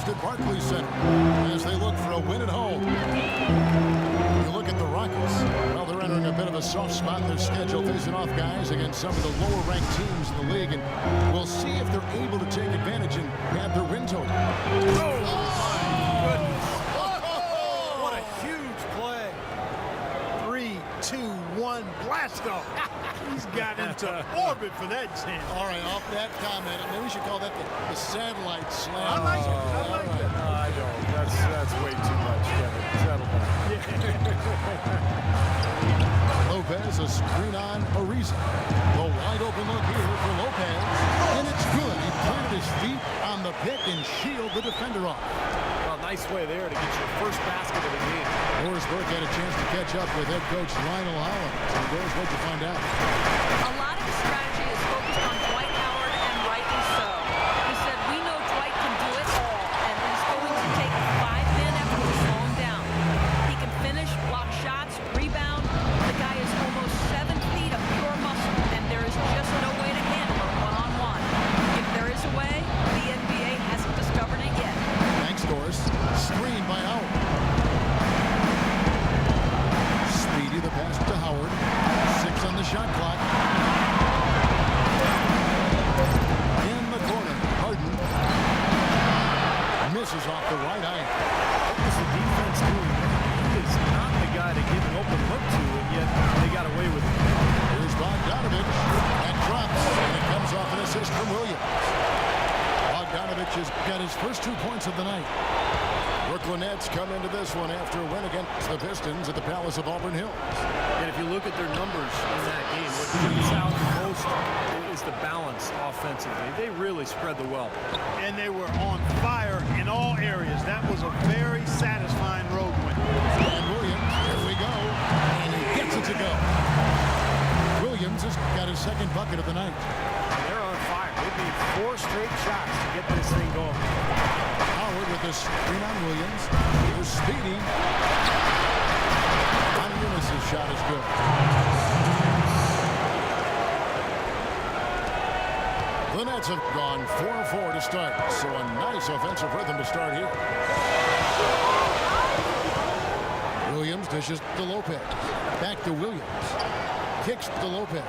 host at Barclays Center as they look for a win at home. You look at the Rockets. Well, they're entering a bit of a soft spot in their schedule, facing off guys against some of the lower-ranked teams in the league, and we'll see if they're able to take advantage and pad their win total. Oh, my goodness. What a huge play. 3, 2, 1, blast off. He's got into orbit for that jam. All right, off that comment, maybe we should call that the satellite slam. I like it. I like it. No, I don't. That's way too much, Kevin. Settle down. Lopez, a screen on Ariza. The wide open look here for Lopez, and it's good. He planted his feet on the pick and shielded the defender off. Well, nice way there to get your first basket of the game. Forsberg had a chance to catch up with head coach Lionel Holland. So there's what you find out. A lot of the strategy is focused on Dwight Howard, and rightly so. He said, we know Dwight can do it all, and he's going to take a 5-man effort to slow him down. He can finish, block shots, rebound. The guy is almost 7 feet of pure muscle, and there is just no way to handle him one-on-one. If there is a way, the NBA hasn't discovered it yet. Thanks, Doris. Screen by Howard. Speedy the pass to Howard. 6 on the shot clock. In the corner, Harden misses off the right eye. What's the defense doing? He is not the guy to give an open look to, and yet they got away with it. Here's Bogdanovich. That drops, and it comes off an assist from Williams. Bogdanovich has got his first 2 points of the night. Brooklyn Nets come into this one after a win against the Pistons at the Palace of Auburn Hills. And if you look at their numbers in that game, what jumps out the most is the balance offensively. They really spread the wealth. And they were on fire in all areas. That was a very satisfying road win. And Williams, here we go, and he gets it to go. Williams has got his second bucket of the night. They're on fire. They need 4 straight shots to get this thing going. Howard with the screen on Williams. Here's Speedy. On Eunice's shot is good. The Nets have gone 4-4 to start, so a nice offensive rhythm to start here. Williams dishes to Lopez. Back to Williams. Kicks to Lopez.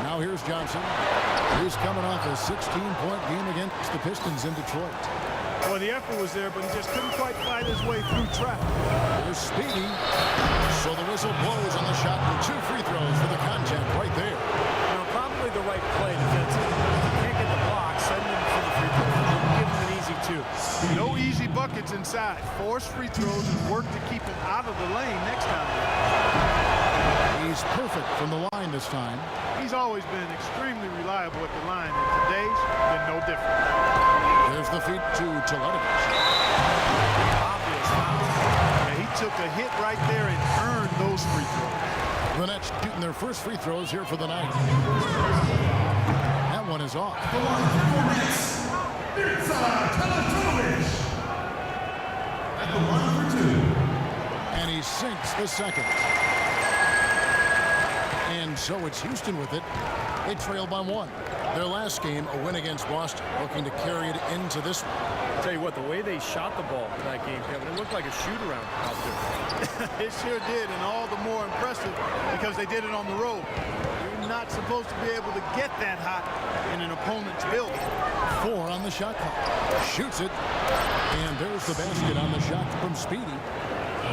Now here's Johnson, who's coming off a 16-point game against the Pistons in Detroit. Well, the effort was there, but he just couldn't quite fight his way through traffic. There's Speedy. So the whistle blows on the shot with 2 free throws for the contact right there. You know, probably the right play defensively. You can't get the block, send him for the free throw. Give him an easy 2. No easy buckets inside. Force free throws and work to keep him out of the lane next time. He's perfect from the line this time. He's always been extremely reliable at the line, and today's been no different. There's the feed to Teletovich. Obvious foul. Yeah, he took a hit right there and earned those free throws. The Nets shooting their first free throws here for the night. That one is off. The line for Nets, it's Teletovich. At the line for 2. And he sinks the second. And so it's Houston with it. They trail by 1. Their last game, a win against Boston, looking to carry it into this one. I'll tell you what, the way they shot the ball in that game, Kevin, it looked like a shoot-around out there. It sure did, and all the more impressive because they did it on the road. You're not supposed to be able to get that hot in an opponent's building. 4 on the shot clock. Shoots it. And there's the basket on the shot from Speedy.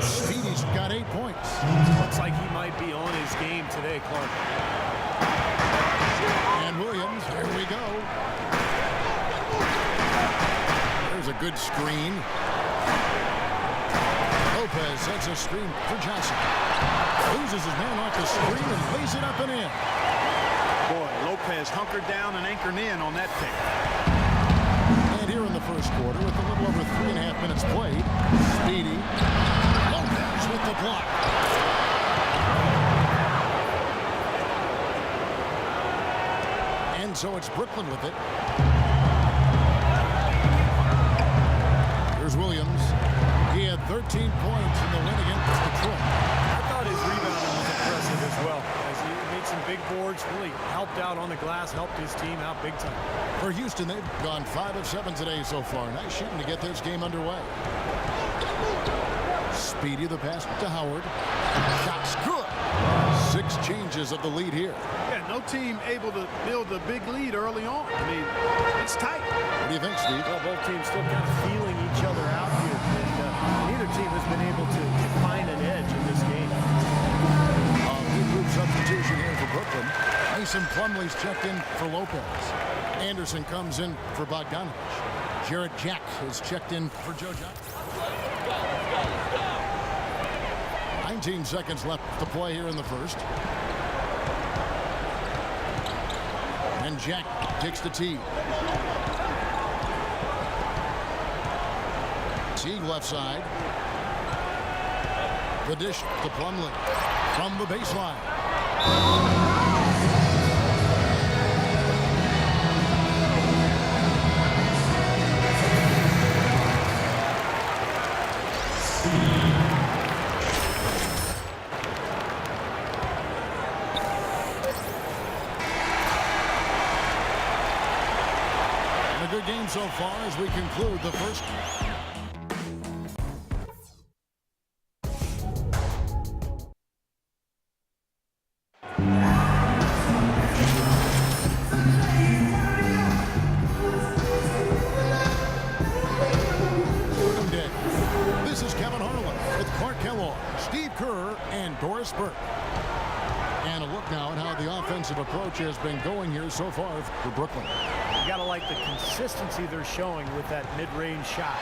Speedy's got 8 points. Looks like he might be on his game today, Clark. And Williams, here we go. There's a good screen. Lopez sets a screen for Johnson. Loses his man off the screen and lays it up and in. Boy, Lopez hunkered down and anchored in on that pick. And here in the first quarter, with a little over 3.5 minutes played, Speedy. Lopez with the block. And so it's Brooklyn with it. Here's Williams. He had 13 points in the win against Detroit. I thought his rebounding was impressive as well, as he made some big boards, really helped out on the glass, helped his team out big time. For Houston, they've gone 5 of 7 today so far. Nice shooting to get this game underway. Speedy the pass to Howard. Shots good. 6 changes of the lead here. Yeah, no team able to build a big lead early on. I mean, it's tight. What do you think, Steve? Well, both teams still kind of feeling each other out here. And neither team has been able to find an edge in this game. Good group substitution here for Brooklyn. Mason Plumlee's checked in for Lopez. Anderson comes in for Bogdanovich. Jarrett Jack is checked in for Joe Johnson. 19 seconds left to play here in the first. And Jack takes the tee. Teague left side. The dish to Plumlee from the baseline. Good game so far as we conclude the first. This is Kevin Harlan with Clark Kellogg, Steve Kerr, and Doris Burke. And a look now at how the offensive approach has been going here so far for Brooklyn. You got to like the consistency they're showing with that mid-range shot.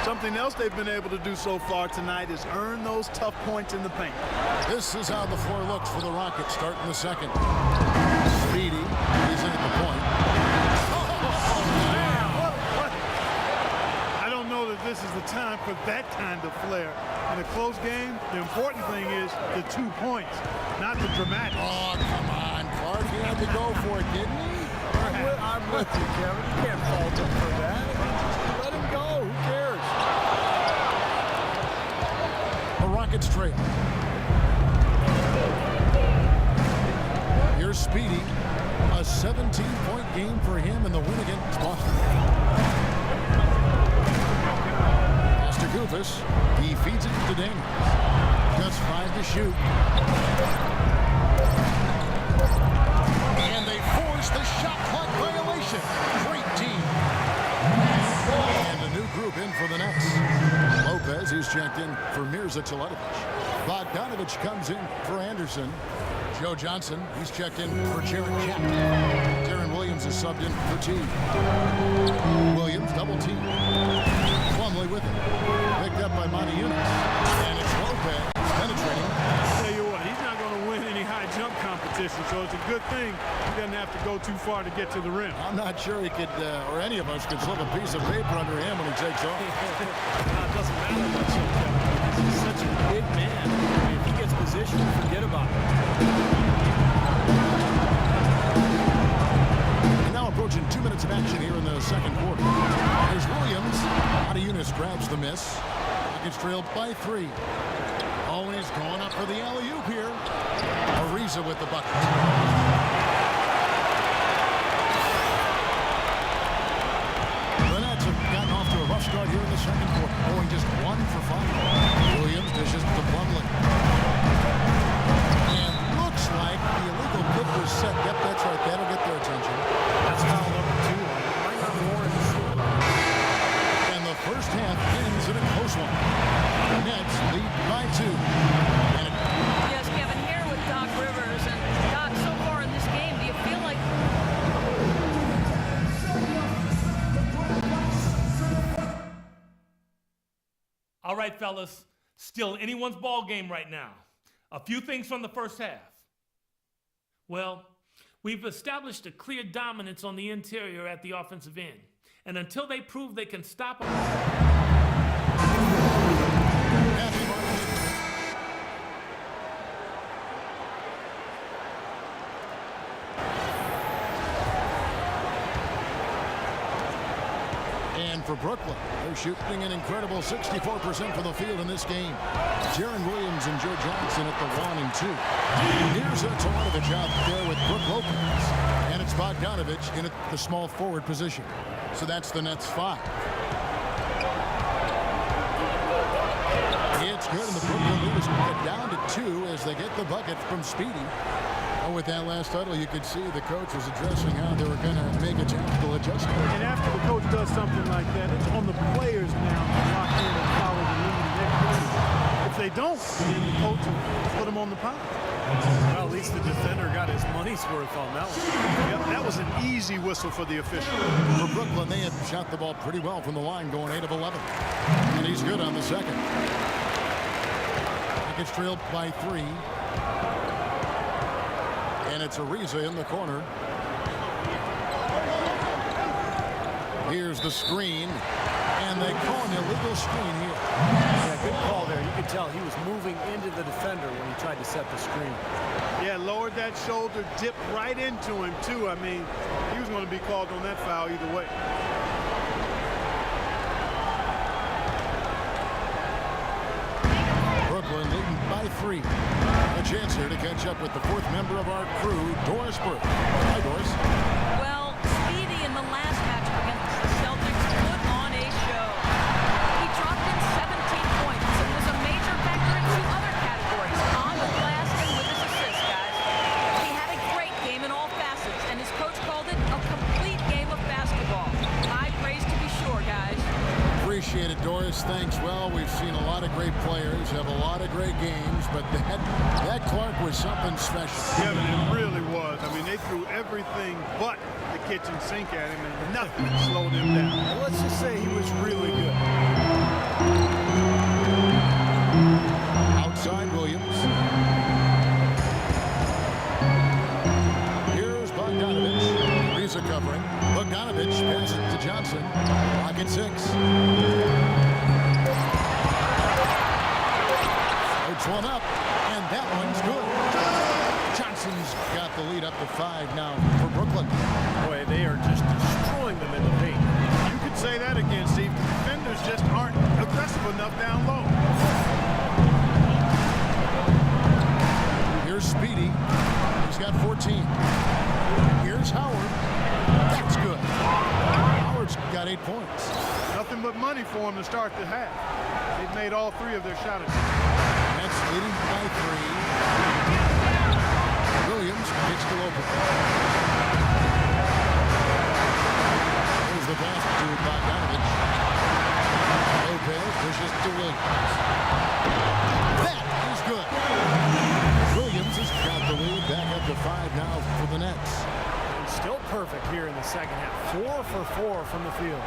Something else they've been able to do so far tonight is earn those tough points in the paint. This is how the floor looks for the Rockets starting the second. Speedy, he's in at the point. I don't know that this is the time for that kind of flair. In a close game, the important thing is the 2 points, not the dramatics. Oh, come on, Clark. He had to go for it, didn't he? I'm with you, Kevin. You can't fault him for that. Let him go. Who cares? The Rockets trail. Here's Speedy. A 17-point game for him in the win against Boston. Pass to Goufus. He feeds it to Daniels. Just 5 to shoot. And they force the shot clock violation. Great team. And the new group in for the Nets. Lopez, who's checked in for Mirza Teletovic. Bogdanovich comes in for Anderson. Joe Johnson, he's checked in for Jarrett Jack. Darren Williams is subbed in for T. Williams, double T. Plumlee with it. Picked up by Monty Eunice. And it's Lopez penetrating. I'll tell you what, he's not going to win any high jump competition, so it's a good thing he doesn't have to go too far to get to the rim. I'm not sure he could, or any of us could slip a piece of paper under him when he takes off. It doesn't matter much, Kevin, because he's such a big man. I mean, if he gets positioned, forget about it. And now approaching 2 minutes of action here in the second quarter. There's Williams. Monty Eunice grabs the miss. Rockets trailed by 3. Always going up for the alley-oop here. Ariza with the bucket. The Nets have gotten off to a rough start here in the second quarter, going just 1 for 5. Williams dishes to Plumlee. And looks like the illegal kick was set. Yep, that's right. That'll get their attention. That's foul number 2. Might not warrant it. And the first half ends in a close one. The Nets lead by 2. And Yes, Kevin, here with Doc Rivers. And Doc, so far in this game, do you feel like all right, fellas, still anyone's ball game right now. A few things from the first half. Well, we've established a clear dominance on the interior at the offensive end. And until they prove they can stop them, And for Brooklyn, they're shooting an incredible 64% from the field in this game. Jaron Williams and Joe Johnson at the 1 and 2. Here's Tomanovich out there with Brook Lopez. And it's Bogdanovich in at the small forward position. So that's the Nets 5. It's good, and the Brooklyn lead is down to 2 as they get the bucket from Speedy. Oh, with that last huddle, you could see the coach was addressing how they were going to make a tactical adjustment. And after the coach does something like that, it's on the players now to lock in and follow the lead. If they don't, then the coach will put them on the pot. Well, at least the defender got his money's worth on that one. Yep, that was an easy whistle for the official. For Brooklyn, they had shot the ball pretty well from the line, going 8 of 11. And he's good on the second. It's trailed by 3. And it's Ariza in the corner. Here's the screen. And they call an illegal screen here. Yeah, good call there. You could tell he was moving into the defender when he tried to set the screen. Yeah, lowered that shoulder, dipped right into him, too. I mean, he was going to be called on that foul either way. Brooklyn leading by 3. A chance here to catch up with the 4th member of our crew, Doris Burke. Hi, Doris. Well, Speedy in the last matchup against the Celtics put on a show. He dropped in 17 points and was a major factor in 2 other categories, on the glass and with his assists, guys. He had a great game in all facets, and his coach called it a complete game of basketball. High praise to be sure, guys. Appreciate it, Doris. Thanks. Well, we've seen a lot of great players have a lot of great games, but that Clark was something special. Yeah, but it really was. I mean, they threw everything but the kitchen sink at him, and nothing slowed him down. Well, let's just say he was really good. Outside Williams. Here's Bogdanovich. Ariza covering. Bogdanovich passes it to Johnson. Rocket 6. One up, and that one's good. Johnson's got the lead up to 5 now for Brooklyn. Boy, they are just destroying them in the paint. You could say that again, Steve. The defenders just aren't aggressive enough down low. Here's Speedy. He's got 14. Here's Howard. That's good. Howard's got 8 points. Nothing but money for him to start the half. They've made all 3 of their shot attempts. That's leading by 3. Williams gets to open. Here's the pass to Bogdanovich. Lopez pushes to Williams. That is good. Williams has got the lead back up to 5 now for the Nets. And still perfect here in the second half. 4 for 4 from the field.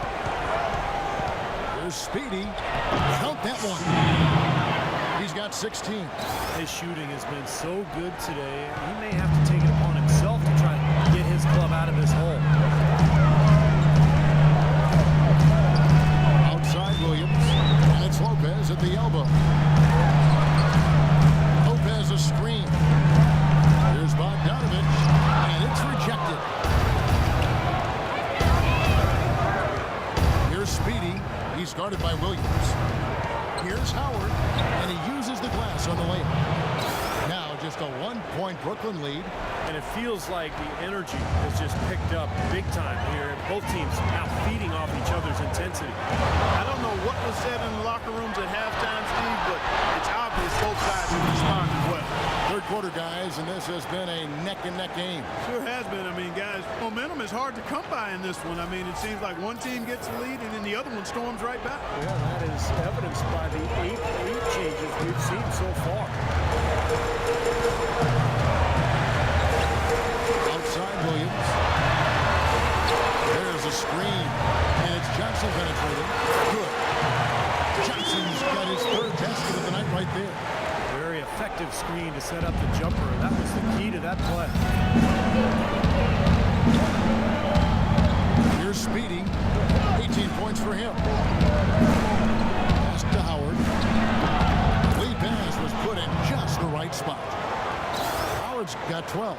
There's Speedy. Count that one. He's got 16. His shooting has been so good today. He may have to take it upon himself to try to get his club out of this hole. Outside Williams. And it's Lopez at the elbow. Lopez a screen. Here's Bogdanovich. And it's rejected. Here's Speedy. He's guarded by Williams. Here's Howard, and he uses the glass on the layup. Now just a 1-point Brooklyn lead. And it feels like the energy has just picked up big time here. Both teams now feeding off each other's intensity. I don't know what was said in the locker rooms at halftime, Steve, but it's obvious both sides have responded well. Third quarter, guys, and this has been a neck-and-neck game. Sure has been. I mean, guys, momentum is hard to come by in this one. I mean, it seems like one team gets the lead, and then the other one storms right back. Yeah, that is evidenced by the 8 lead changes we've seen so far. Outside Williams. There's a screen, and it's Johnson penetrating. Good. Johnson's got his 3rd basket of the night right there. Very effective screen to set up the jumper. That was the key to that play. Here's Speedy. 18 points for him. Pass to Howard. Lead pass was put in just the right spot. Howard's got 12.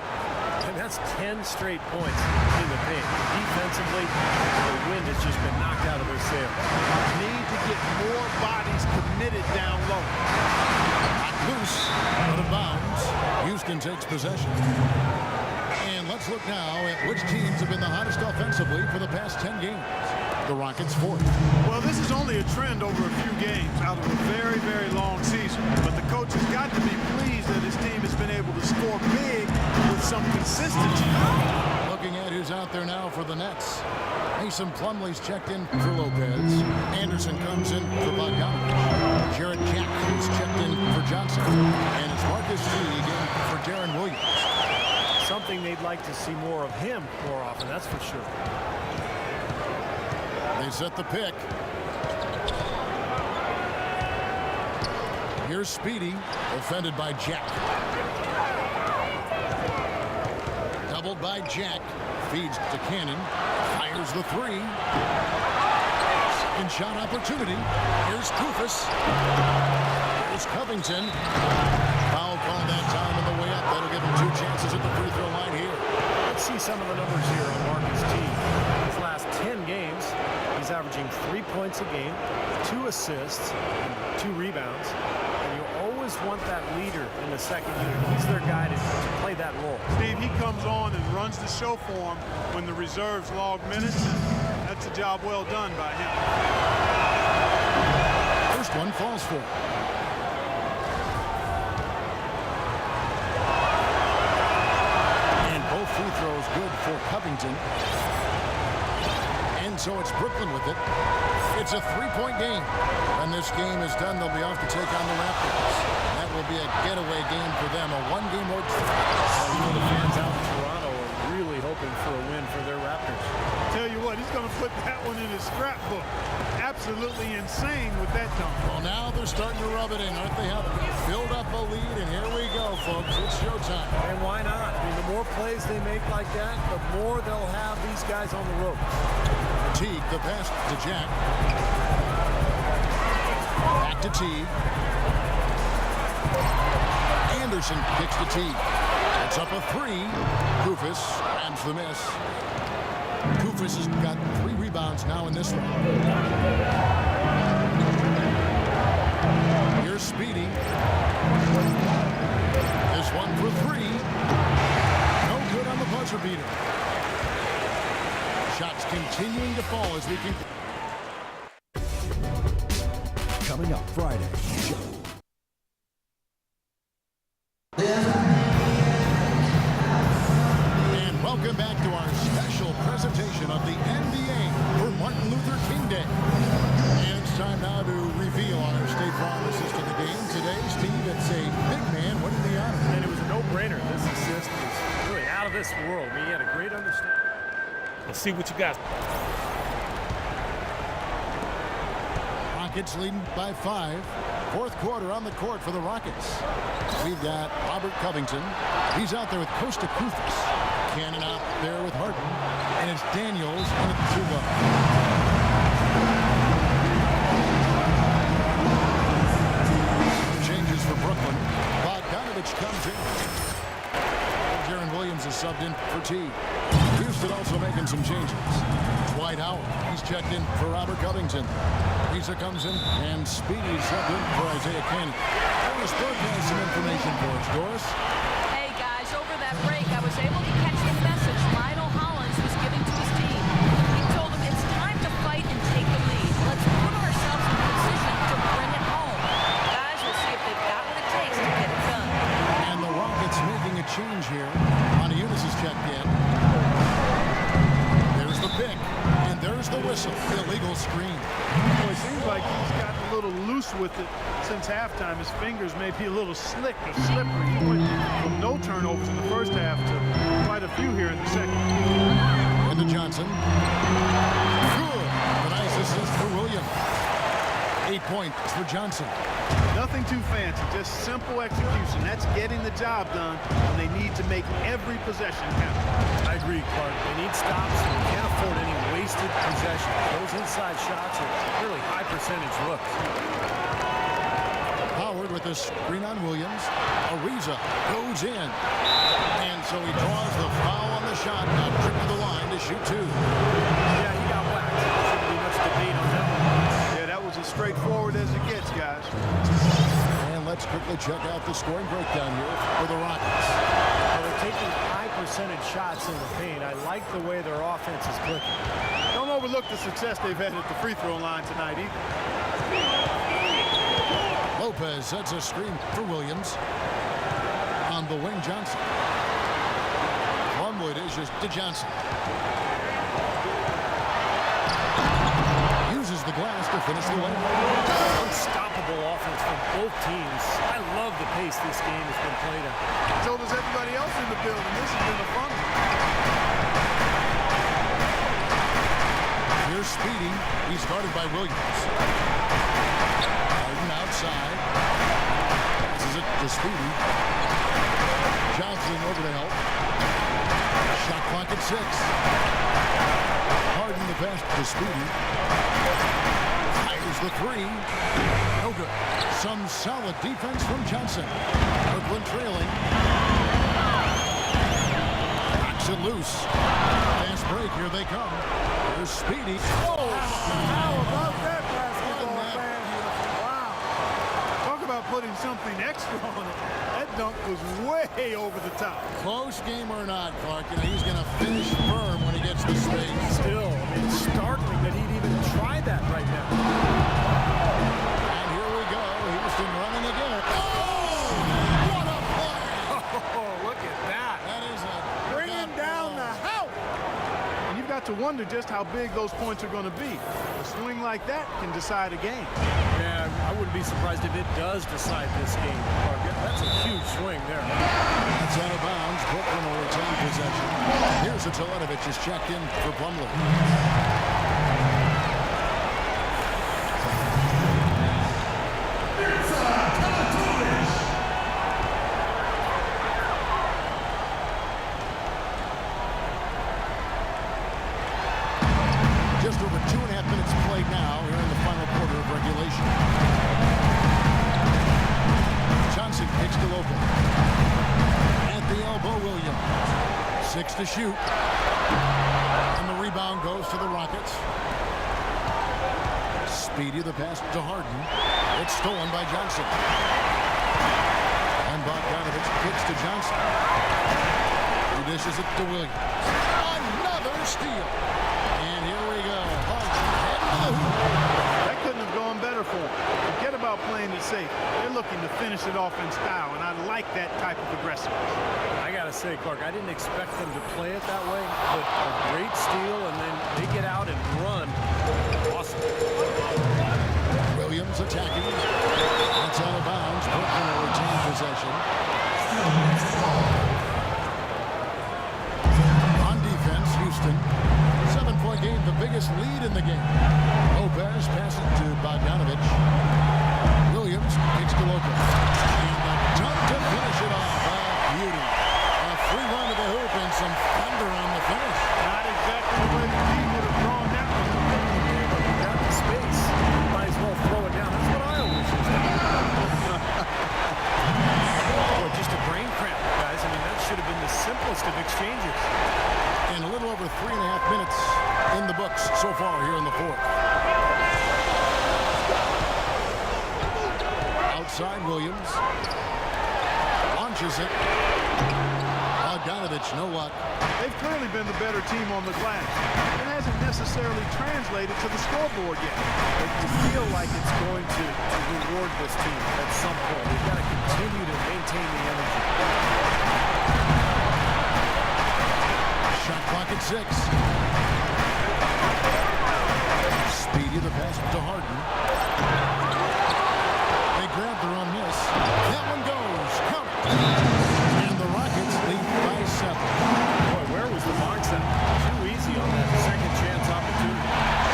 And that's 10 straight points in the paint. Defensively, the wind has just been knocked out of their sales. Need to get more bodies committed down low. Loose, out of bounds. Houston takes possession. And let's look now at which teams have been the hottest offensively for the past 10 games. The Rockets fourth. Well, this is only a trend over a few games out of a very, very long season. But the coach has got to be pleased that his team has been able to score big with some consistency. Looking at who's out there now for the Nets. Mason Plumlee's checked in for Lopez. Anderson comes in for Bogdanovich. Jarrett Jack is checked in for Johnson. And it's Marcus Teague in for Darren Williams. Something they'd like to see more of him more often, that's for sure. They set the pick. Here's Speedy, defended by Jack. Doubled by Jack. Feeds to Cannon. Fires the three. Second shot opportunity. Here's Kufis. Here's Covington. Foul call that time on the way up. That'll give him 2 chances at the free throw line here. Let's see some of the numbers here on Marcus Teague. His last 10 games, he's averaging 3 points a game, 2 assists, and 2 rebounds. And you always want that leader in the second unit. He's their guy to play that role. Steve, he comes on and runs the show for him when the reserves log minutes. And that's a job well done by him. First one falls for him. And both free throws good for Covington. And so it's Brooklyn with it. It's a 3-point game. When this game is done, they'll be off to take on the Raptors. That will be a getaway game for them, a 1-game road trip. You know, the fans out in Toronto are really hoping for a win for their Raptors. Tell you what, he's going to put that one in his scrapbook. Absolutely insane with that dunk. Well, now they're starting to rub it in, aren't they? Have build up a lead, and here we go, folks. It's showtime. And why not? I mean, the more plays they make like that, the more they'll have these guys on the rope. Teague, the pass to Jack. Back to Teague. Anderson kicks to Teague. It's up a 3. Kufis grabs the miss. Kufis has got 3 rebounds now in this one. Here's Speedy. This one for 3. No good on the buzzer beater. Shots continuing to fall as we can. Coming up Friday. And welcome back to our special presentation of the NBA for Martin Luther King Day. And it's time now to reveal our State Farm assist of the game. Today, Steve, it's a big man winning the honor. And it was a no-brainer. This assist was really out of this world. I mean, he had a great understanding. Let's see what you got. Rockets leading by 5. Fourth quarter on the court for the Rockets. We've got Robert Covington. He's out there with Costa Kufis. Cannon out there with Harden. And it's Daniels in at the 2 changes for Brooklyn. Bogdanovich comes in. Darren Williams is subbed in for T. Houston also making some changes. Dwight Howard, he's checked in for Robert Covington. Lisa comes in, and Speedy subbed in for Isaiah Cannon. Doris Burke has some information for us. Doris? Hey, guys, over that break, I was able to catch the message Lionel Hollins was giving to his team. He told them it's time to fight and take the lead. Let's put ourselves in position to bring it home. Guys, we'll see if they've got what it takes to get it done. And the Rockets making a change here. Unis is checked in. There's the pick, and there's the whistle. Illegal screen. Well, it seems like he's gotten a little loose with it since halftime. His fingers may be a little slick or slippery. He went from no turnovers in the first half to quite a few here in the second. And to Johnson. Good. The nice assist for Williams. 8 points for Johnson. Nothing too fancy, just simple execution. That's getting the job done, and they need to make every possession count. I agree, Clark. They need stops. They can't afford any wasted possession. Those inside shots are really high percentage looks. Howard with a screen on Williams. Ariza goes in. And so he draws the foul on the shot. Now trip to the line to shoot 2. Yeah, he got whacked. There shouldn't be much debate on that. straightforward as it gets, guys. And let's quickly check out the scoring breakdown here for the Rockets. Well, they're taking high percentage shots in the paint. I like the way their offense is clicking. Don't overlook the success they've had at the free throw line tonight either. Lopez sets a screen for Williams. On the wing, Johnson. Plumlee dishes to Johnson. Uses the glass to finish the win. Unstoppable offense from both teams. I love the pace this game has been played at. So does everybody else in the building. This has been a fun one. Here's Speedy. He's guarded by Williams. Harden outside. This is it to Speedy. Johnson over to help. Shot clock at 6. Harden the pass to Speedy. Fires the 3. No good. Some solid defense from Johnson. Brooklyn trailing. Knocks it loose. Fast break. Here they come. Here's Speedy. Oh! How about that basketball, man? Wow. Talk about putting something extra on it. That dunk was way over the top. Close game or not, Clark, he's going to finish firm when he gets the space. Still, I mean, it's startling that he'd even try that right now. And here we go. Houston running again. Oh! What a play! Oh, look at that. That is a Bringing down the house. And you've got to wonder just how big those points are going to be. A swing like that can decide a game. Yeah, I wouldn't be surprised if it does decide this game. That's a huge swing there. That's out of bounds. Brooklyn will retain possession. Here's a Teletovic is checked in for Plumlee. Just over 2.5 minutes played now here in the final quarter of regulation. Johnson kicks to Lopez. At the elbow, Williams. 6 to shoot. And the rebound goes to the Rockets. Speedy the pass to Harden. It's stolen by Johnson. And Bogdanovich kicks to Johnson. He dishes it to Williams. Another steal. And here we go. Harden heading to the hoop. That couldn't have gone better for them. Forget about playing it safe. They're looking to finish it off in style, and I like that type of aggressiveness. I got to say, Clark, I didn't expect them to play it that way, but a great steal, and then they get out and run. Awesome. Williams attacking. That's out of bounds. Brooklyn will retain possession. On defense, Houston. 7-point game, the biggest lead in the game. Lopez passes to Bogdanovich. Williams kicks to Lopez. And the dunk to finish it off. Beauty. A free run to the hoop and some thunder on the finish. Not exactly the way the team would have drawn that one. Got the space. Might as well throw it down. That's what I always used to do. Boy, just a brain cramp, guys. I mean, that should have been the simplest of exchanges. And a little over 3.5 minutes in the books so far here in the fourth. Outside Williams. Launches it. Bogdanovich, no luck. They've clearly been the better team on the glass. It hasn't necessarily translated to the scoreboard yet. But you feel like it's going to reward this team at some point. They've got to continue to maintain the energy. Shot clock at 6. Speedy the pass to Harden. They grab their own miss. That one goes. Count. And the Rockets lead by 7. Boy, where was the box at? Too easy on that second chance opportunity.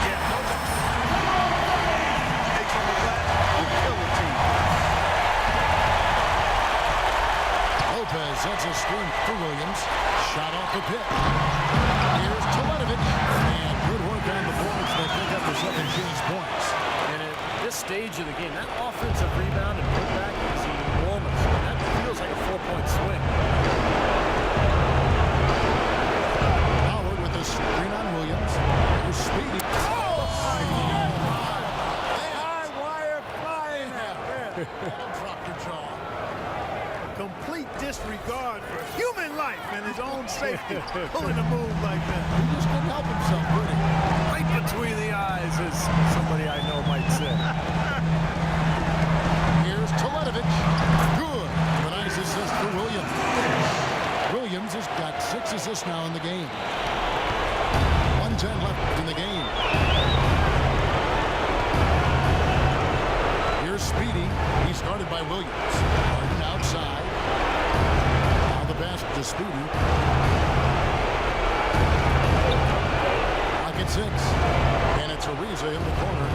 Yeah, no doubt. Takes on the glass will kill the team. Lopez sets a screen for Williams. Shot off the pit. Here's Teletovic. And good work on the boards. They pick up the second chance points. And at this stage of the game, that offensive rebound and putback is enormous. And that feels like a 4-point swing. Howard with a screen on Williams. Here's Speedy. Oh! I Dropped her jaw. Complete disregard for human life and his own safety. Pulling a move like that. He just couldn't help himself, could he? Right between the eyes, as somebody I know might say. Here's Teletovich. Good. A nice assist for Williams. Williams has got 6 assists now in the game. 1:10 left in the game. Here's Speedy. He started by Williams. Harden outside. Now the pass to Speedy. Clock at 6. And it's Ariza in the corner.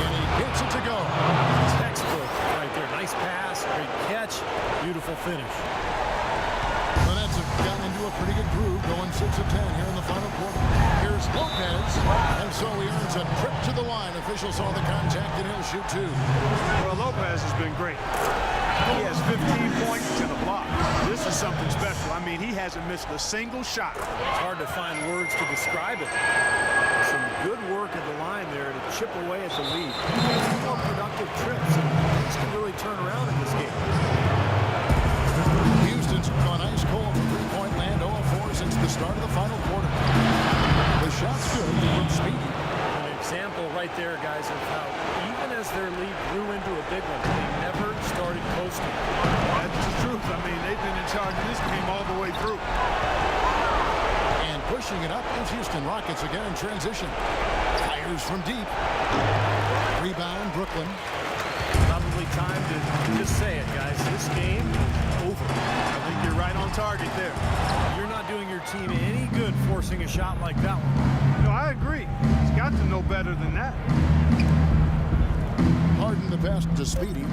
And he gets it to go. Textbook right there. Nice pass, great catch, beautiful finish. The Nets have gotten into a pretty good groove, going 6 of 10 here in the final quarter. Here's Lopez, and so he earns a trip to the line. Officials saw the contact, and he'll shoot 2. Well, Lopez has been great. He has 15 points and a block. This is something special. I mean, he hasn't missed a single shot. It's hard to find words to describe it. Some good work at the line there to chip away at the lead. More productive trips, and things can really turn around in this game. Houston's gone ice cold from three-point land, 0 of 4 since the start of the final quarter. The shot's good from Speedy. An example right there, guys, of how even as their lead grew into a big one, they never started coasting. That's the truth. I mean, they've been in charge of this game all the way through. And pushing it up is Houston Rockets again in transition. Fires from deep. Rebound, Brooklyn. Probably time to just say it, guys. This game is over. I think you're right on target there. You're not doing your team any good forcing a shot like that one. No, I agree. He's got to know better than that. Harden the pass to Speedy.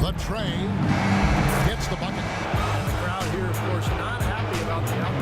The tray gets the bucket. The crowd here, of course, not happy about the outcome.